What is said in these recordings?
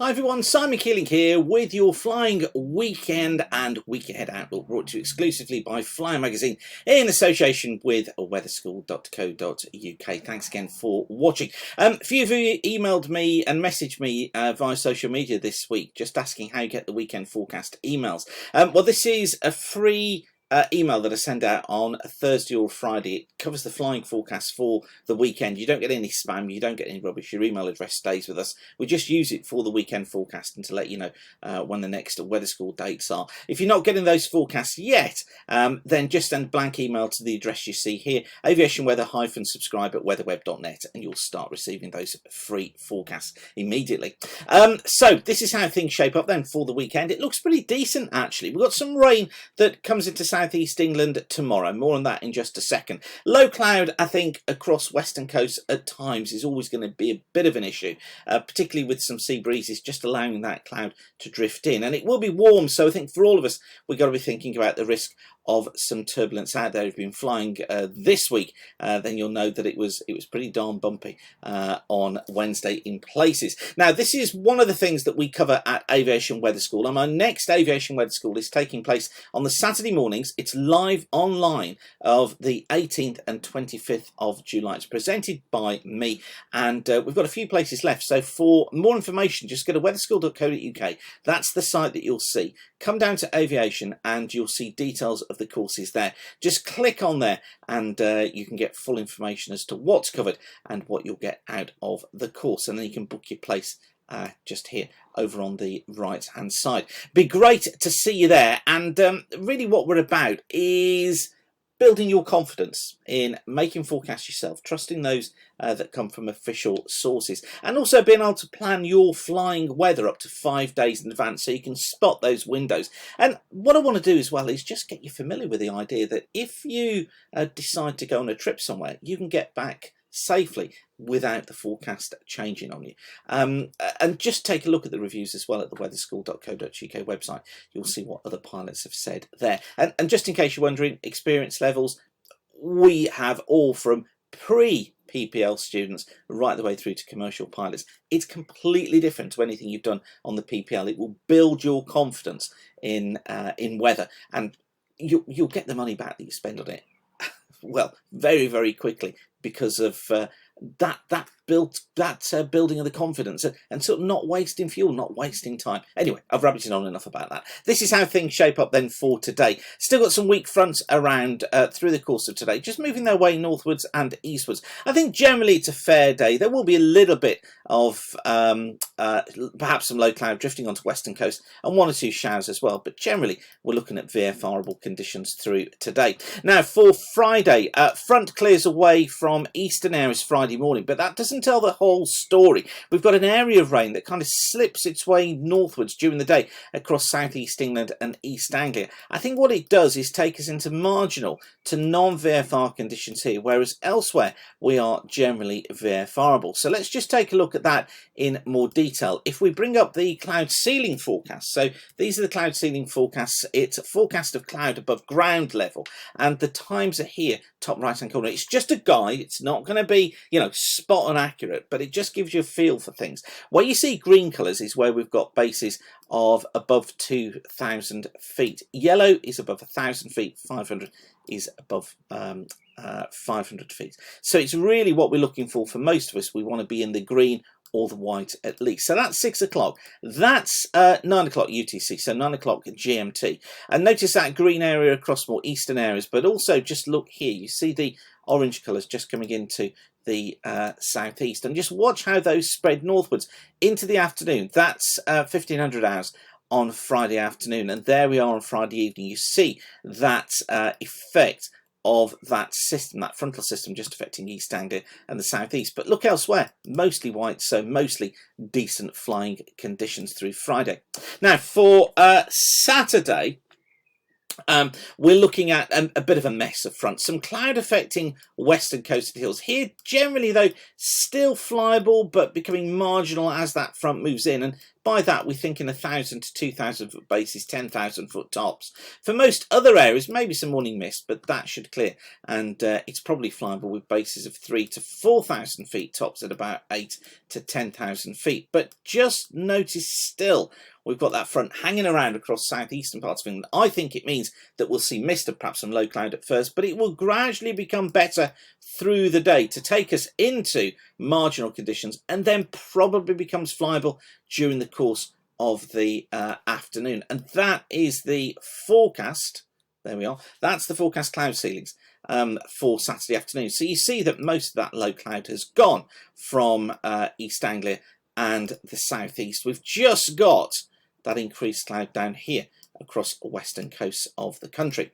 Hi everyone, Simon Keeling here with your Flying Weekend and Week Ahead Outlook, brought to you exclusively by Flying Magazine in association with weatherschool.co.uk. Thanks again for watching. A few of you emailed me and messaged me via social media this week, just asking how you get the weekend forecast emails. Well, this is a free email that I send out on a Thursday or Friday. It covers the flying forecast for the weekend. You don't get any spam, you don't get any rubbish. Your email address stays with us. We just use it for the weekend forecast and to let you know when the next weather school dates are. If you're not getting those forecasts yet, then just send a blank email to the address you see here, aviationweather-subscribe at weatherweb.net, and you'll start receiving those free forecasts immediately. So this is how things shape up then for the weekend. It looks pretty decent actually. We've got some rain that comes into southeast England tomorrow. More on that in just a second. Low cloud, I think, across western coast at times is always going to be a bit of an issue, particularly with some sea breezes just allowing that cloud to drift in. And it will be warm, so I think for all of us, we've got to be thinking about the risk of some turbulence out there. If you've been flying this week, then you'll know that it was pretty darn bumpy on Wednesday in places. Now, this is one of the things that we cover at Aviation Weather School, and our next Aviation Weather School is taking place on the Saturday mornings. It's live online of the 18th and 25th of July. It's presented by me, and we've got a few places left. So for more information, just go to weatherschool.co.uk. That's the site that you'll see. Come down to Aviation and you'll see details of the courses there. Just click on there and you can get full information as to what's covered and what you'll get out of the course, and then you can book your place just here over on the right hand side. Be great to see you there, and really what we're about is building your confidence in making forecasts yourself, trusting those that come from official sources, and also being able to plan your flying weather up to 5 days in advance so you can spot those windows. And what I want to do as well is just get you familiar with the idea that if you decide to go on a trip somewhere, you can get back safely without the forecast changing on you. And just take a look at the reviews as well at the weatherschool.co.uk website. You'll see what other pilots have said there. And just in case you're wondering, experience levels, we have all from pre-PPL students right the way through to commercial pilots. It's completely different to anything you've done on the PPL. It will build your confidence in weather, and you'll get the money back that you spend on it well, very, very quickly, because of that building of the confidence and sort of not wasting fuel, not wasting time. Anyway, I've rabbited on enough about that. This is how things shape up then for today. Still got some weak fronts around through the course of today, just moving their way northwards and eastwards. I think generally it's a fair day. There will be a little bit of perhaps some low cloud drifting onto western coast and one or two showers as well, but generally we're looking at VFR-able conditions through today. Now for Friday, front clears away from eastern areas Friday morning, but that doesn't tell the whole story. We've got an area of rain that kind of slips its way northwards during the day across southeast England and East Anglia. I think what it does is take us into marginal to non-VFR conditions here, whereas elsewhere we are generally VFR-able. So let's just take a look at that in more detail. If we bring up the cloud ceiling forecast, so these are the cloud ceiling forecasts. It's a forecast of cloud above ground level, and the times are here, top right hand corner. It's just a guide. It's not going to be, you know, spot on accurate, but it just gives you a feel for things. Where you see green colours is where we've got bases of above 2,000 feet. Yellow is above 1,000 feet. 500 is above 500 feet. So it's really what we're looking for most of us. We want to be in the green or the white at least. So that's 6 o'clock. That's 9 o'clock UTC, so 9 o'clock GMT. And notice that green area across more eastern areas, but also just look here. You see the orange colours just coming into the southeast, and just watch how those spread northwards into the afternoon. That's 1500 hours on Friday afternoon, and there we are on Friday evening. You see that effect of that system, that frontal system, just affecting East Anglia and the southeast. But look elsewhere, mostly white, so mostly decent flying conditions through Friday. Now for Saturday, We're looking at a bit of a mess of front. Some cloud affecting western coast of the hills. Here, generally, though, still flyable, but becoming marginal as that front moves in. And by that, we're thinking 1,000 to 2,000 foot bases, 10,000 foot tops. For most other areas, maybe some morning mist, but that should clear. And it's probably flyable with bases of 3,000 to 4,000 feet, tops at about 8,000 to 10,000 feet. But just notice still, we've got that front hanging around across southeastern parts of England. I think it means that we'll see mist of perhaps some low cloud at first, but it will gradually become better through the day to take us into marginal conditions, and then probably becomes flyable during the course of the afternoon. And that is the forecast. There we are. That's the forecast cloud ceilings for Saturday afternoon. So you see that most of that low cloud has gone from East Anglia and the southeast. We've just got that increased cloud down here across the western coast of the country.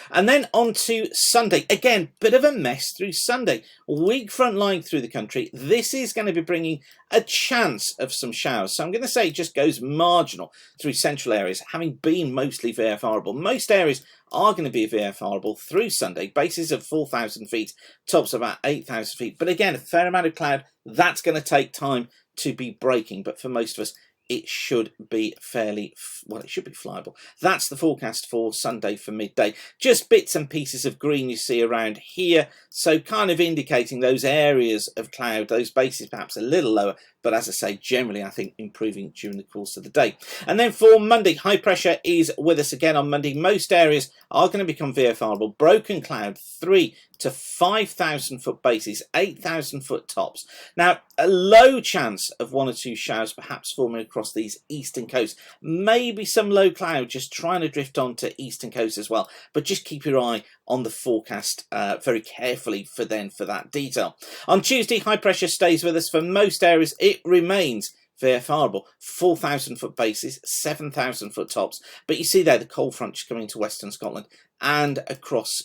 And then on to Sunday. Again, bit of a mess through Sunday. Weak front line through the country. This is going to be bringing a chance of some showers. So I'm going to say it just goes marginal through central areas, having been mostly VFRable. Most areas are going to be VFRable through Sunday. Bases of 4,000 feet, tops about 8,000 feet. But again, a fair amount of cloud. That's going to take time to be breaking. But for most of us, it should be fairly, well, it should be flyable. That's the forecast for Sunday for midday. Just bits and pieces of green you see around here. So kind of indicating those areas of cloud, those bases perhaps a little lower. But as I say, generally, I think improving during the course of the day. And then for Monday, high pressure is with us again on Monday. Most areas are going to become VFRable. Broken cloud, 3,000 to 5,000 foot bases, 8,000 foot tops. Now, a low chance of 1 or 2 showers perhaps forming across these eastern coasts. Maybe some low cloud just trying to drift onto eastern coast as well. But just keep your eye on the forecast very carefully for that detail. On Tuesday, high pressure stays with us. For most areas, it remains VFRable, 4,000 foot bases, 7,000 foot tops. But you see there the cold front just coming into western Scotland and across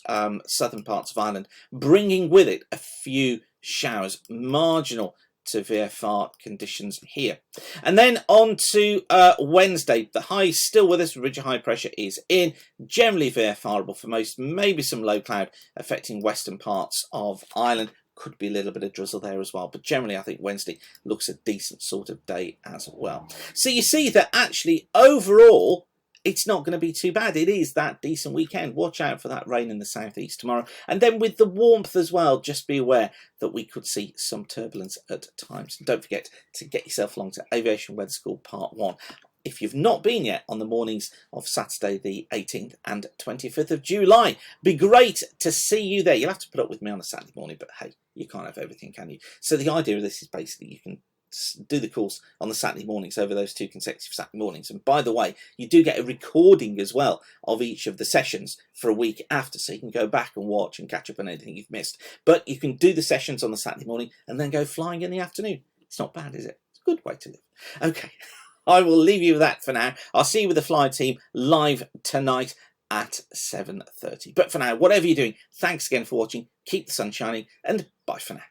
southern parts of Ireland, bringing with it a few showers, marginal to VFR conditions here. And then on to Wednesday, the high is still with us. Ridge of high pressure is in, generally VFRable for most, maybe some low cloud affecting western parts of Ireland. Could be a little bit of drizzle there as well, but generally I think Wednesday looks a decent sort of day as well. So you see that actually overall it's not going to be too bad. It is that decent weekend. Watch out for that rain in the southeast tomorrow. And then with the warmth as well, just be aware that we could see some turbulence at times. And don't forget to get yourself along to Aviation Weather School Part 1. If you've not been yet on the mornings of Saturday the 18th and 25th of July, be great to see you there. You'll have to put up with me on a Saturday morning, but hey, you can't have everything, can you? So the idea of this is basically you can do the course on the Saturday mornings over those 2 consecutive Saturday mornings. And by the way, you do get a recording as well of each of the sessions for a week after, so you can go back and watch and catch up on anything you've missed. But you can do the sessions on the Saturday morning and then go flying in the afternoon. It's not bad, is it? It's a good way to live. Okay, I will leave you with that for now. I'll see you with the Fly team live tonight at 7:30. But for now, whatever you're doing, thanks again for watching. Keep the sun shining, and bye for now.